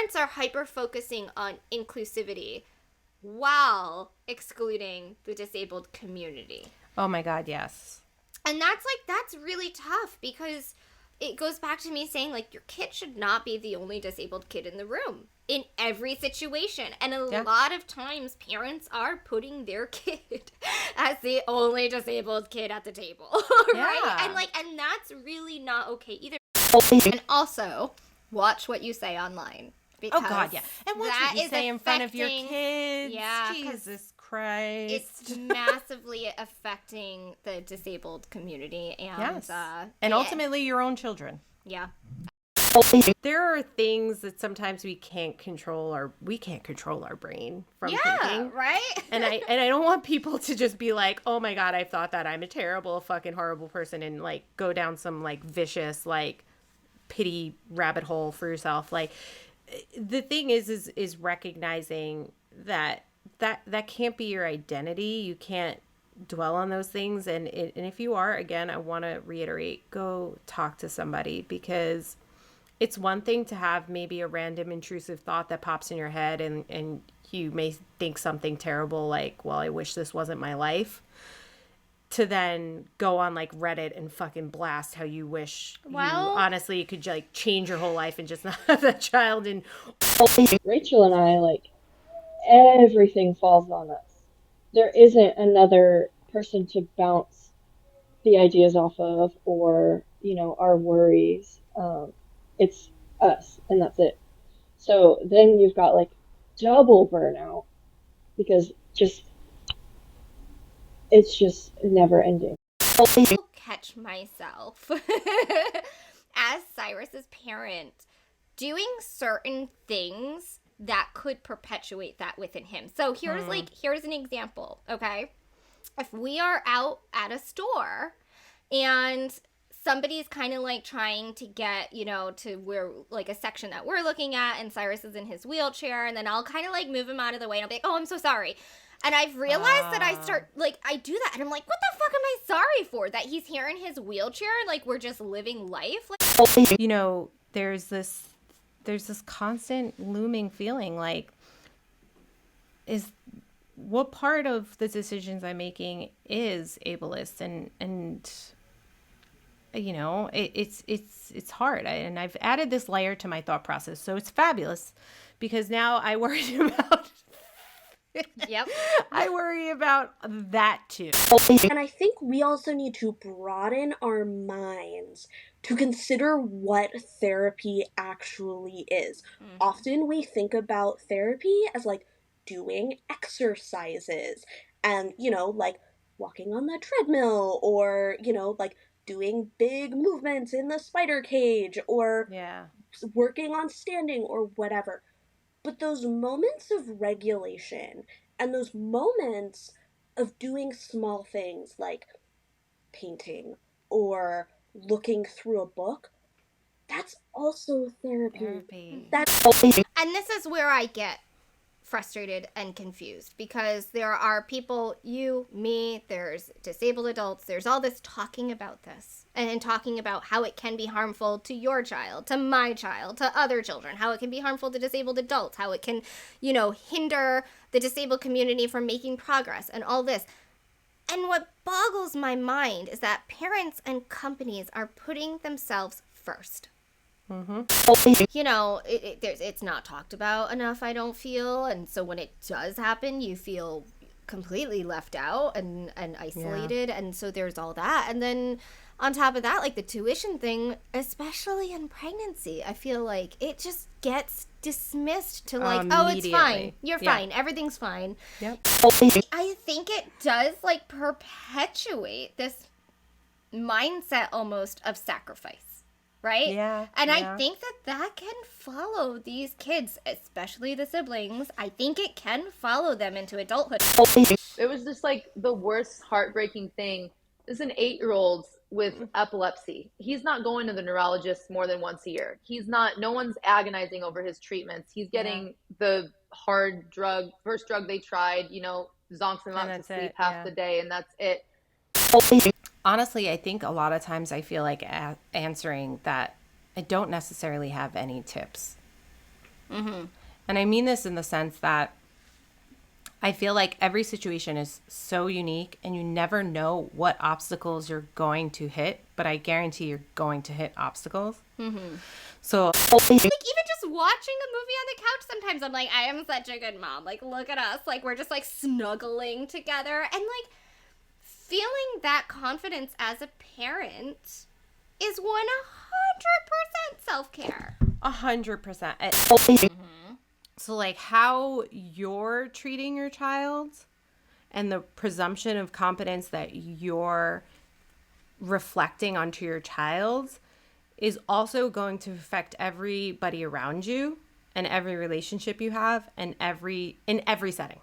parents are hyper-focusing on inclusivity while excluding the disabled community. Oh my God, yes. And that's really tough because it goes back to me saying, like, your kid should not be the only disabled kid in the room in every situation. And a lot of times parents are putting their kid as the only disabled kid at the table, right? And that's really not okay either. And also, watch what you say online. Oh God, yeah. And watch what you say in front of your kids. Yeah, Jesus Christ. It's massively affecting the disabled community and ultimately your own children. Yeah. There are things that sometimes we can't control our brain from thinking. Right? And I don't want people to just be like, "Oh my God, I thought that I'm a terrible fucking horrible person," and like go down some like vicious like pity rabbit hole for yourself. Like, the thing is recognizing that can't be your identity. You can't dwell on those things. And if you are, again, I want to reiterate, go talk to somebody, because it's one thing to have maybe a random intrusive thought that pops in your head and you may think something terrible like, well, I wish this wasn't my life, to then go on like Reddit and fucking blast how you wish you honestly could like change your whole life and just not have that child. And Rachel and I, like, everything falls on us. There isn't another person to bounce the ideas off of, or, you know, our worries. It's us, and that's it. So then you've got like double burnout because it's just never ending. I'll catch myself as Cyrus's parent doing certain things that could perpetuate that within him. So here's an example, okay? If we are out at a store and somebody's kind of like trying to get, you know, to where like a section that we're looking at, and Cyrus is in his wheelchair, and then I'll kind of like move him out of the way and I'll be like, "Oh, I'm so sorry." And I've realized that I do that, and I'm like, what the fuck am I sorry for? That he's here in his wheelchair and like we're just living life? Like, you know, there's this constant looming feeling like, is what part of the decisions I'm making is ableist, and you know, it's hard. And I've added this layer to my thought process, so it's fabulous because now I worry about Yep. I worry about that too. And I think we also need to broaden our minds to consider what therapy actually is. Mm-hmm. Often we think about therapy as like doing exercises and, you know, like walking on the treadmill, or, you know, like doing big movements in the spider cage, or working on standing or whatever. But those moments of regulation and those moments of doing small things like painting or looking through a book, that's also therapy. And this is where I get frustrated and confused, because there are people, you, me, there's disabled adults, there's all this talking about this and talking about how it can be harmful to your child, to my child, to other children, how it can be harmful to disabled adults, how it can, you know, hinder the disabled community from making progress and all this. And what boggles my mind is that parents and companies are putting themselves first. Mm-hmm. You know, it's not talked about enough, I don't feel, and so when it does happen, you feel completely left out and isolated, and so there's all that. And then on top of that, like the tuition thing, especially in pregnancy, I feel like it just gets dismissed to like, oh, it's fine, you're fine, everything's fine. Yep. I think it does like perpetuate this mindset almost of sacrifice. Right? Yeah. And I think that can follow these kids, especially the siblings. I think it can follow them into adulthood. It was just like the worst heartbreaking thing. This is an 8-year-old with epilepsy. He's not going to the neurologist more than once a year. No one's agonizing over his treatments. He's getting the hard drug, first drug they tried, you know, zonks him out to sleep half the day, and that's it. Honestly, I think a lot of times I feel like answering that I don't necessarily have any tips. And I mean this in the sense that I feel like every situation is so unique and you never know what obstacles you're going to hit, but I guarantee you're going to hit obstacles. So Like, even just watching a movie on the couch, sometimes I'm like, I am such a good mom. Like, look at us. Like, we're just, like, snuggling together. And, like, feeling that confidence as a parent is 100% self-care. 100%. So, like, how you're treating your child and the presumption of competence that you're reflecting onto your child is also going to affect everybody around you and every relationship you have and in every setting.